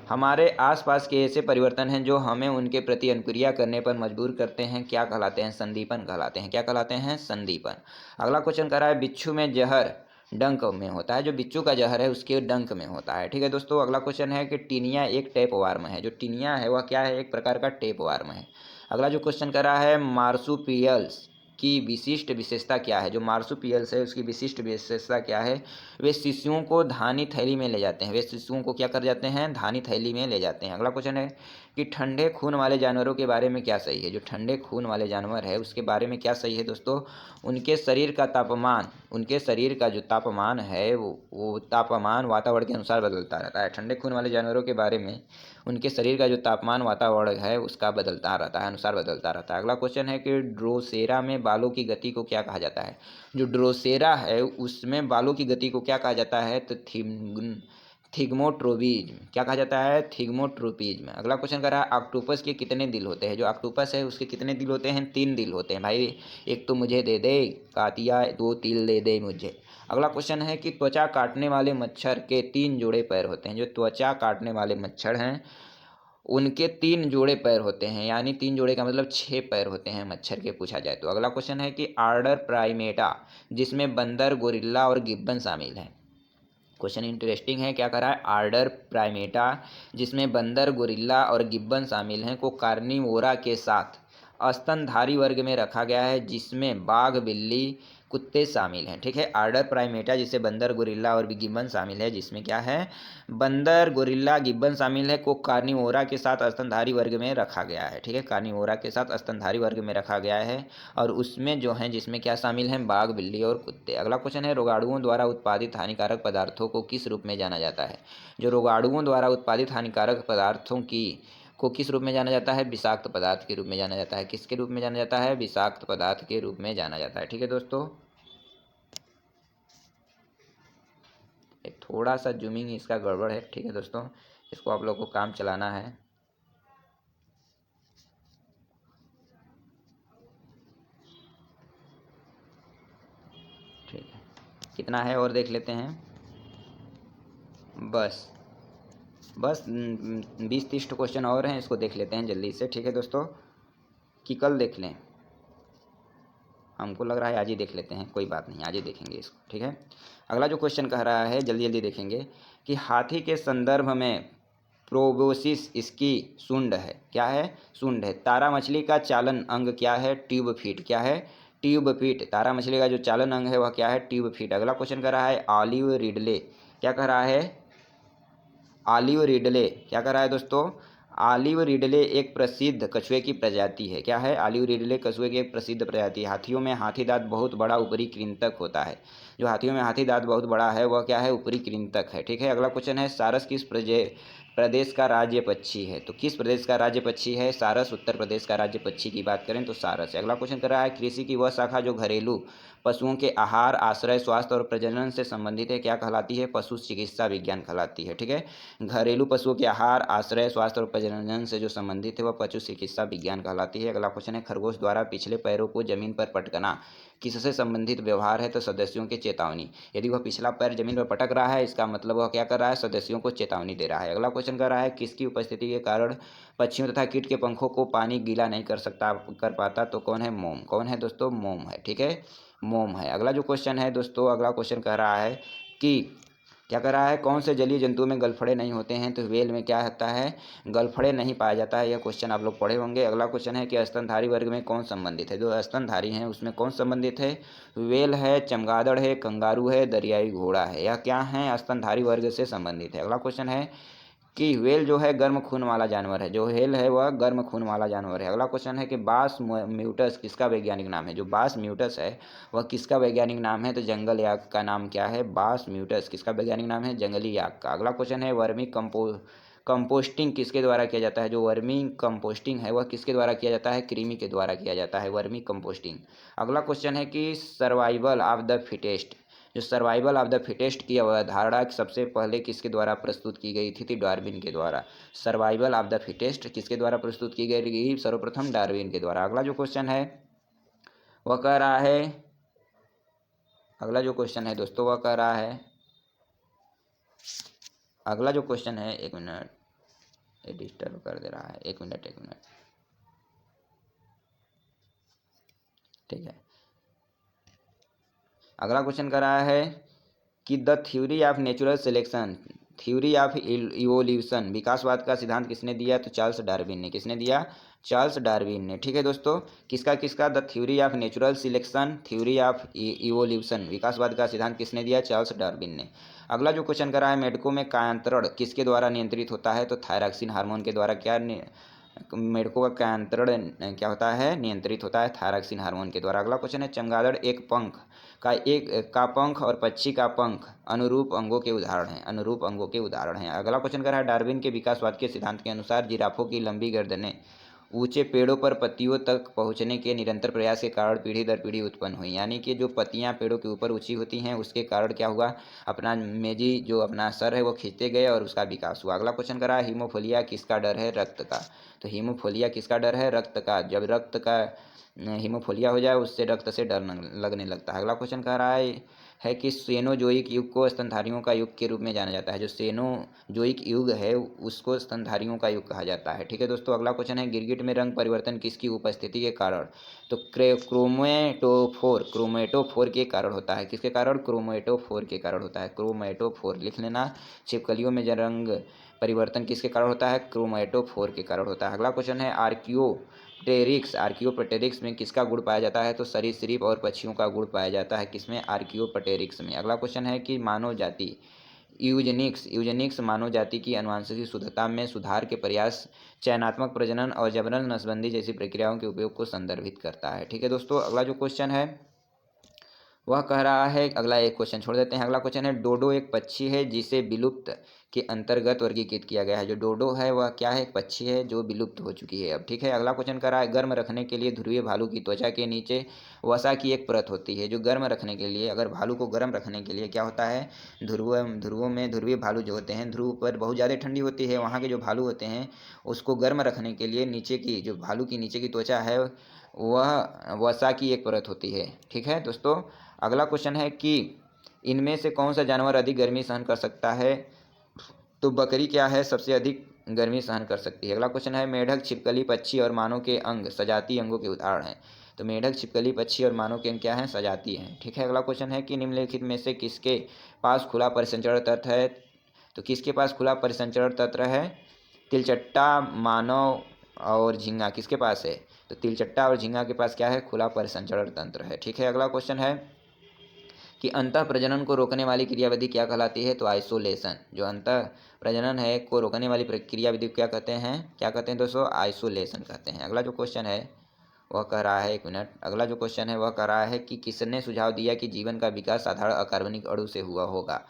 हमारे आसपास के ऐसे परिवर्तन हैं जो हमें उनके प्रति अनुक्रिया करने पर मजबूर करते हैं, क्या कहलाते हैं? संदीपन कहलाते हैं। क्या कहलाते हैं? संदीपन। अगला क्वेश्चन कह रहा है बिच्छू में जहर डंक में होता है। जो बिच्छू का जहर है उसके डंक में होता है। ठीक है दोस्तों। अगला क्वेश्चन है कि टीनिया एक टेपवार्म है। जो टीनिया है वह क्या है? एक प्रकार का टेपवार्म है। अगला जो क्वेश्चन कर रहा है मार्सुपियल्स की विशिष्ट विशेषता क्या है? जो मार्सुपियल्स है उसकी विशिष्ट विशेषता क्या है? वे शिशुओं को धानी थैली में ले जाते हैं। वे शिशुओं को क्या कर जाते हैं? धानी थैली में ले जाते हैं। अगला क्वेश्चन है कि ठंडे खून वाले जानवरों के बारे में क्या सही है? जो ठंडे खून वाले जानवर है उसके बारे में क्या सही है दोस्तों? उनके शरीर का तापमान, उनके शरीर का जो तापमान है वो तापमान वातावरण के अनुसार बदलता रहता है। ठंडे खून वाले जानवरों के बारे में उनके शरीर का जो तापमान वातावरण है उसका बदलता रहता है, अनुसार बदलता रहता है। अगला क्वेश्चन है कि ड्रोसेरा में बालों की गति को क्या कहा जाता है? जो ड्रोसेरा है उसमें बालों की गति को क्या कहा जाता है? तो थिग्मोट्रोपिज्म। क्या कहा जाता है? थिग्मोट्रोपिज्म। अगला क्वेश्चन कर रहा है ऑक्टोपस के कितने दिल होते हैं? जो ऑक्टोपस है उसके कितने दिल होते हैं? 3 दिल होते हैं भाई। एक तो मुझे दे दे कातिया, 2 तिल दे दे मुझे। अगला क्वेश्चन है कि त्वचा काटने वाले मच्छर के 3 जोड़े पैर होते हैं। जो त्वचा काटने वाले मच्छर हैं उनके 3 जोड़े पैर होते हैं, यानी 3 जोड़े का मतलब 6 पैर होते हैं मच्छर के, पूछा जाए तो। अगला क्वेश्चन है कि आर्डर प्राइमेटा जिसमें बंदर, गोरिल्ला और गिब्बन शामिल है। क्वेश्चन इंटरेस्टिंग है। क्या कह रहा है? आर्डर प्राइमेटा जिसमें बंदर, गोरिल्ला और गिब्बन शामिल हैं को कार्निवोरा के साथ स्तनधारी वर्ग में रखा गया है जिसमें बाघ, बिल्ली, कुत्ते शामिल हैं। ठीक है। आर्डर प्राइमेटा जिससे बंदर, गोरिल्ला और गिब्बन शामिल है, जिसमें क्या है? बंदर, गोरिल्ला, गिब्बन शामिल है को कार्निवोरा के साथ स्तनधारी वर्ग में रखा गया है। ठीक है। कार्निवोरा के साथ स्तनधारी वर्ग में रखा गया है और उसमें जो है जिसमें क्या शामिल हैं? बाघ, बिल्ली और कुत्ते। अगला क्वेश्चन है रोगाणुओं द्वारा उत्पादित हानिकारक पदार्थों को किस रूप में जाना जाता है? जो रोगाणुओं द्वारा उत्पादित हानिकारक पदार्थों की को किस रूप में जाना जाता है? विषाक्त पदार्थ के रूप में जाना जाता है। किसके रूप में जाना जाता है? विषाक्त पदार्थ के रूप में जाना जाता है। ठीक है दोस्तों। एक थोड़ा सा जूमिंग इसका गड़बड़ है। ठीक है दोस्तों, इसको आप लोग को काम चलाना है। ठीक है, कितना है और देख लेते हैं। बस 20-30 क्वेश्चन और हैं, इसको देख लेते हैं जल्दी से। ठीक है दोस्तों, कि कल देख लें। हमको लग रहा है आज ही देख लेते हैं, कोई बात नहीं, आज ही देखेंगे इसको। ठीक है। अगला जो क्वेश्चन कह रहा है, जल्दी जल्दी देखेंगे कि हाथी के संदर्भ में प्रोबोसिस इसकी सूंड है। क्या है? सूंड है। तारा मछली का चालन अंग क्या है? Tube feet. क्या है? Tube feet. तारा मछली का जो चालन अंग है वह क्या है? Tube feet. अगला क्वेश्चन कर रहा है ऑलिव रिडले। क्या कह रहा है? Olive Ridley. क्या कह रहा है दोस्तों? ऑलिव रिडले एक प्रसिद्ध कछुए की प्रजाति है। क्या है? ऑलिव रिडले कछुए की एक प्रसिद्ध प्रजाति है। हाथियों में हाथी दांत बहुत बड़ा ऊपरी कृंतक होता है। जो हाथियों में हाथी दांत बहुत बड़ा है वह क्या है? ऊपरी कृंतक है। ठीक है। अगला क्वेश्चन है सारस किस प्रदेश का राज्य पक्षी है? तो किस प्रदेश का राज्य पक्षी है? सारस उत्तर प्रदेश का राज्य पक्षी की बात करें तो सारस है। अगला क्वेश्चन कर रहा है कृषि की वह शाखा जो घरेलू पशुओं के आहार, आश्रय, स्वास्थ्य और प्रजनन से संबंधित है, क्या कहलाती है? पशु चिकित्सा विज्ञान कहलाती है। ठीक है। घरेलू पशुओं के आहार, आश्रय, स्वास्थ्य और प्रजनन से जो संबंधित है वह पशु चिकित्सा विज्ञान कहलाती है। अगला क्वेश्चन है खरगोश द्वारा पिछले पैरों को जमीन पर पटकना किससे संबंधित व्यवहार है? तो सदस्यों की चेतावनी। यदि वह पिछला पैर जमीन पर पटक रहा है इसका मतलब वह क्या कर रहा है? सदस्यों को चेतावनी दे रहा है। अगला क्वेश्चन कर रहा है किसकी उपस्थिति के कारण पक्षियों तथा कीट के पंखों को पानी गीला नहीं कर पाता? तो कौन है? मोम। कौन है दोस्तों? मोम है। ठीक है, मोम है। अगला जो क्वेश्चन है दोस्तों, अगला क्वेश्चन कह रहा है कि क्या कर रहा है? कौन से जलीय जंतु में गलफड़े नहीं होते हैं? तो व्हेल में क्या होता है? गलफड़े नहीं पाया जाता है। यह क्वेश्चन आप लोग पढ़े होंगे। अगला क्वेश्चन है कि स्तनधारी वर्ग में कौन संबंधित है? जो स्तनधारी हैं उसमें कौन संबंधित है? व्हेल है, चमगादड़ है, कंगारू है, दरियाई घोड़ा है। यह क्या है? स्तनधारी वर्ग से संबंधित है। अगला क्वेश्चन है कि व्हेल जो है गर्म खून वाला जानवर है। जो व्हेल है वह गर्म खून वाला जानवर है। अगला क्वेश्चन है कि बास म्यूटस किसका वैज्ञानिक नाम है? जो बास म्यूटस है वह किसका वैज्ञानिक नाम है? तो जंगल याक का नाम क्या है? बास म्यूटस किसका वैज्ञानिक नाम है? जंगली याक का। अगला क्वेश्चन है वर्मी कंपोस्टिंग किसके द्वारा किया जाता है? जो वर्मी कंपोस्टिंग है वह किसके द्वारा किया जाता है? कृमि के द्वारा किया जाता है, वर्मी कंपोस्टिंग। अगला क्वेश्चन है कि सर्वाइवल ऑफ द फिटेस्ट, जो सर्वाइवल ऑफ द फिटेस्ट की अवधारणा सबसे पहले किसके द्वारा प्रस्तुत की गई थी? डार्विन के द्वारा। सर्वाइवल ऑफ द फिटेस्ट किसके द्वारा प्रस्तुत की गई? सर्वप्रथम डार्विन के द्वारा। अगला जो क्वेश्चन है वह कह रहा है, अगला जो क्वेश्चन है दोस्तों वह कह रहा है, अगला जो क्वेश्चन है, एक मिनट, ये डिस्टर्ब कर दे रहा है, एक मिनट। ठीक है, अगला क्वेश्चन कर रहा है कि the theory of natural selection, theory of evolution, विकासवाद का सिद्धांत किसने दिया? तो चार्ल्स डार्विन ने। किसने दिया? चार्ल्स डार्विन ने। ठीक है दोस्तों, किसका the theory of natural selection, theory of evolution, विकासवाद का सिद्धांत किसने दिया? चार्ल्स डार्विन ने। अगला जो क्वेश्चन कर रहा है, मेढकों में कायांतरण किसके द्वारा नियंत्रित होता है? तो थायरॉक्सिन हार्मोन के द्वारा। क्या मेढकों का कायांतरण क्या होता है? नियंत्रित होता है थायरॉक्सिन हार्मोन के द्वारा। अगला क्वेश्चन है, चमगादड़ का पंख और पक्षी का पंख अनुरूप अंगों के उदाहरण हैं। अनुरूप अंगों के उदाहरण हैं। अगला क्वेश्चन कर रहा है, डार्विन के विकासवाद के सिद्धांत के अनुसार जिराफों की लंबी गर्दनें ऊंचे पेड़ों पर पत्तियों तक पहुंचने के निरंतर प्रयास के कारण पीढ़ी दर पीढ़ी उत्पन्न हुई। यानी कि जो पत्तियां पेड़ों के ऊपर ऊंची होती हैं उसके कारण क्या हुआ? अपना मेजी जो अपना सर है वो खींचते गए और उसका विकास हुआ। अगला क्वेश्चन कर रहा है, हीमोफीलिया किसका डर है? रक्त का। तो हीमोफीलिया किसका डर है? रक्त का। जब रक्त का हीमोफीलिया हो जाए उससे रक्त से डर लगने लगता है। अगला क्वेश्चन कह रहा है कि सेनोजोइक युग को स्तनधारियों का युग के रूप में जाना जाता है। जो सेनोजोइक युग है उसको स्तनधारियों का युग कहा जाता है। ठीक है दोस्तों, अगला क्वेश्चन है, गिरगिट में रंग परिवर्तन किसकी उपस्थिति के कारण? तो क्रोमेटोफोर के कारण होता है। किसके कारण? क्रोमेटोफोर के कारण होता है। क्रोमेटोफोर लिख लेना। छिपकलियों में रंग परिवर्तन किसके कारण होता है? क्रोमेटोफोर के कारण होता है। अगला क्वेश्चन है, आर्कियोप्टेरिक्स में किसका गुण पाया जाता है? तो सरीसृप और पक्षियों का गुण पाया जाता है। किसमें? आर्कियोप्टेरिक्स में। अगला क्वेश्चन है कि मानव जाति यूजेनिक्स मानव जाति की आनुवंशिक शुद्धता में सुधार के प्रयास, चयनात्मक प्रजनन और जबरन नसबंदी जैसी प्रक्रियाओं के उपयोग को संदर्भित करता है। ठीक है दोस्तों, अगला जो क्वेश्चन है वह कह रहा है, अगला एक क्वेश्चन छोड़ देते हैं। अगला क्वेश्चन है, डोडो एक पक्षी है जिसे विलुप्त के अंतर्गत वर्गीकृत किया गया है। जो डोडो है वह क्या है? एक पक्षी है जो विलुप्त हो चुकी है अब। ठीक है, अगला क्वेश्चन कर रहा है, गर्म रखने के लिए ध्रुवीय भालू की त्वचा के नीचे वसा की एक परत होती है। जो गर्म रखने के लिए, अगर भालू को गर्म रखने के लिए क्या होता है? ध्रुवों में ध्रुवीय भालू जो होते हैं, ध्रुव पर बहुत ज़्यादा ठंडी होती है, वहाँ के जो भालू होते हैं उसको गर्म रखने के लिए नीचे की जो भालू की नीचे की त्वचा है वह वसा की एक परत होती है। ठीक है दोस्तों, अगला क्वेश्चन है कि इनमें से कौन सा जानवर अधिक गर्मी सहन कर सकता है? तो बकरी क्या है? सबसे अधिक गर्मी सहन कर सकती है। अगला क्वेश्चन है, मेढक, छिपकली, पक्षी और मानव के अंग सजातीय अंगों के उदाहरण हैं। तो मेढक, छिपकली, पक्षी और मानव के अंग क्या हैं? सजातीय हैं। ठीक है, अगला क्वेश्चन है कि निम्नलिखित में से किसके पास खुला परिसंचरण तंत्र है? तो किसके पास खुला परिसंचरण तंत्र है? तिलचट्टा, मानव और झींगा किसके पास है? तो तिलचट्टा और झींगा के पास क्या है? खुला परिसंचरण तंत्र है। ठीक है, अगला क्वेश्चन है कि अंतः प्रजनन को रोकने वाली क्रियाविधि क्या कहलाती है? तो आइसोलेशन। जो अंतः प्रजनन है को रोकने वाली क्रियाविधि क्या कहते हैं दोस्तों? आइसोलेशन कहते हैं। अगला जो क्वेश्चन है वह कह रहा है, एक मिनट, अगला जो क्वेश्चन है वह कह रहा है कि किसने सुझाव दिया कि जीवन का विकास साधारण अकार्बनिक अणु से हुआ होगा?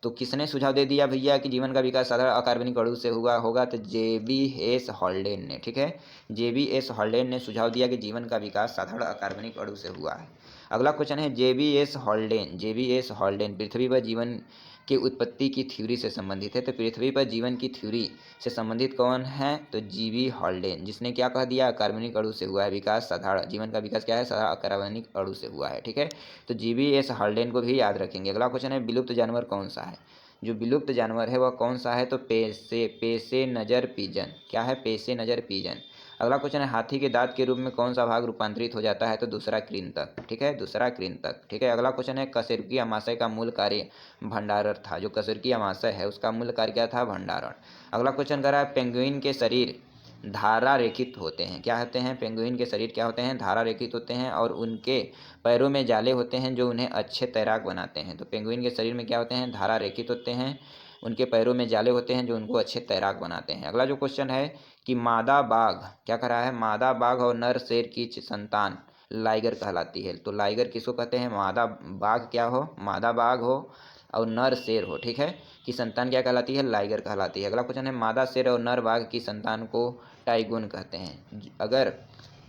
तो किसने सुझाव दे दिया भैया कि जीवन का विकास साधारण अकार्बनिक अणु से हुआ होगा? तो JBS हॉल्डेन ने। ठीक है, JBS हॉल्डेन ने सुझाव दिया कि जीवन का विकास साधारण अकार्बनिक अणु से हुआ है। अगला क्वेश्चन है, JBS हॉल्डेन पृथ्वी पर जीवन की उत्पत्ति की थ्योरी से संबंधित है। तो पृथ्वी पर जीवन की थ्योरी से संबंधित कौन है? तो GB हॉल्डेन, जिसने क्या कह दिया? अकार्बनिक अणु से हुआ है विकास, साधारण जीवन का विकास क्या है? साधारण अकार्बनिक अणु से हुआ है। ठीक है, तो JBS हॉल्डेन को भी याद रखेंगे। अगला क्वेश्चन है, विलुप्त जानवर कौन सा है? जो विलुप्त जानवर है वह कौन सा है? तो पेशे नज़र पीजन। क्या है? पेशे नज़र पीजन। अगला क्वेश्चन है, हाथी के दांत के रूप में कौन सा भाग रूपांतरित हो जाता है? तो दूसरा कृंतक। ठीक है, दूसरा कृंतक। ठीक है, अगला क्वेश्चन है, कशेरुकी अमाशय का मूल कार्य भंडारण था। जो कशेरुकी अमाशय है उसका मूल कार्य क्या था? भंडारण। अगला क्वेश्चन कर रहा है, पेंगुइन के शरीर धारा रेखित होते हैं। क्या होते हैं? पेंगुइन के शरीर क्या होते हैं? धारा रेखित होते हैं और उनके पैरों में जाले होते हैं जो उन्हें अच्छे तैराक बनाते हैं। तो पेंगुइन के शरीर में क्या होते हैं? धारा रेखित होते हैं, उनके पैरों में जाले होते हैं जो उनको अच्छे तैराक बनाते हैं। अगला जो क्वेश्चन है कि मादा बाघ क्या कर रहा है? मादा बाघ और नर शेर की संतान लाइगर कहलाती है। तो लाइगर किसको कहते हैं? मादा बाघ क्या हो? मादा बाघ हो और नर शेर हो, ठीक है, की संतान क्या कहलाती है? लाइगर कहलाती है। अगला क्वेश्चन है, मादा शेर और नर बाघ की संतान को टाइगोन कहते हैं। अगर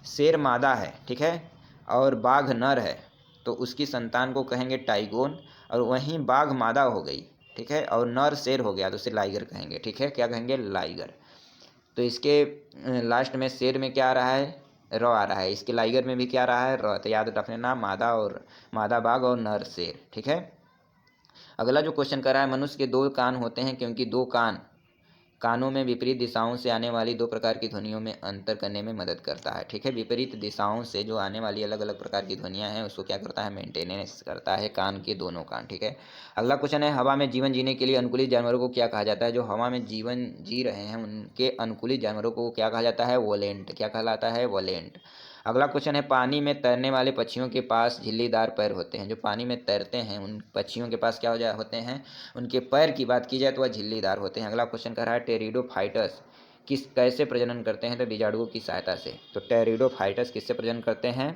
शेर मादा है, ठीक है, और बाघ नर है तो उसकी संतान को कहेंगे टाइगोन, और वहीं बाघ मादा हो गई, ठीक है, और नर शेर हो गया तो उसे लाइगर कहेंगे। ठीक है, क्या कहेंगे? लाइगर। तो इसके लास्ट में शेर में क्या आ रहा है? र आ रहा है। इसके लाइगर में भी क्या आ रहा है? र। तो याद रख लेना, मादा बाघ और नर शेर। ठीक है, अगला जो क्वेश्चन कर रहा है, मनुष्य के दो कान होते हैं क्योंकि दो कान कानों में विपरीत दिशाओं से आने वाली 2 प्रकार की ध्वनियों में अंतर करने में मदद करता है। ठीक है, विपरीत दिशाओं से जो आने वाली अलग-अलग प्रकार की ध्वनियाँ हैं, उसको क्या करता है, मेंटेनेंस करता है कान के दोनों कान। ठीक है। अगला क्वेश्चन है, हवा में जीवन जीने के लिए अनुकूलित जानवरों को क्या कहा जाता है? जो हवा में जीवन जी रहे हैं, उनके अनुकूलित जानवरों को क्या कहा जाता है? वोलेंट। क्या कहलाता है? वोलेंट। अगला क्वेश्चन है, पानी में तैरने वाले पक्षियों के पास झिल्लीदार पैर होते हैं। जो पानी में तैरते हैं उन पक्षियों के पास क्या होते हैं? उनके पैर की बात की जाए तो वह झिल्लीदार होते हैं। अगला क्वेश्चन कह रहा है, टेरिडोफाइटस कैसे प्रजनन करते हैं? तो बीजाणुओं की सहायता से। तो टेरिडोफाइटस किससे प्रजनन करते हैं?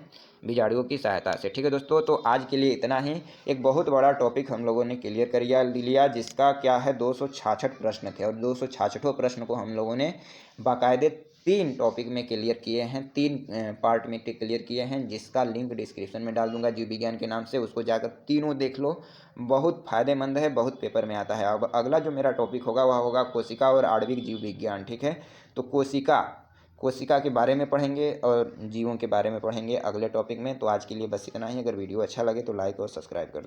बीजाणुओं की सहायता से। ठीक है दोस्तों, तो आज के लिए इतना ही। एक बहुत बड़ा टॉपिक हम लोगों ने क्लियर कर लिया, जिसका क्या है 266 प्रश्न थे, और 266 प्रश्न को हम लोगों ने बाकायदे 3 टॉपिक में क्लियर किए हैं, 3 पार्ट में क्लियर किए हैं, जिसका लिंक डिस्क्रिप्शन में डाल दूंगा जीव विज्ञान के नाम से। उसको जाकर तीनों देख लो, बहुत फ़ायदेमंद है, बहुत पेपर में आता है। अब अगला जो मेरा टॉपिक होगा वह होगा कोशिका और आणविक जीव विज्ञान। ठीक है, तो कोशिका के बारे में पढ़ेंगे और जीवों के बारे में पढ़ेंगे अगले टॉपिक में। तो आज के लिए बस इतना ही। अगर वीडियो अच्छा लगे तो लाइक और सब्सक्राइब कर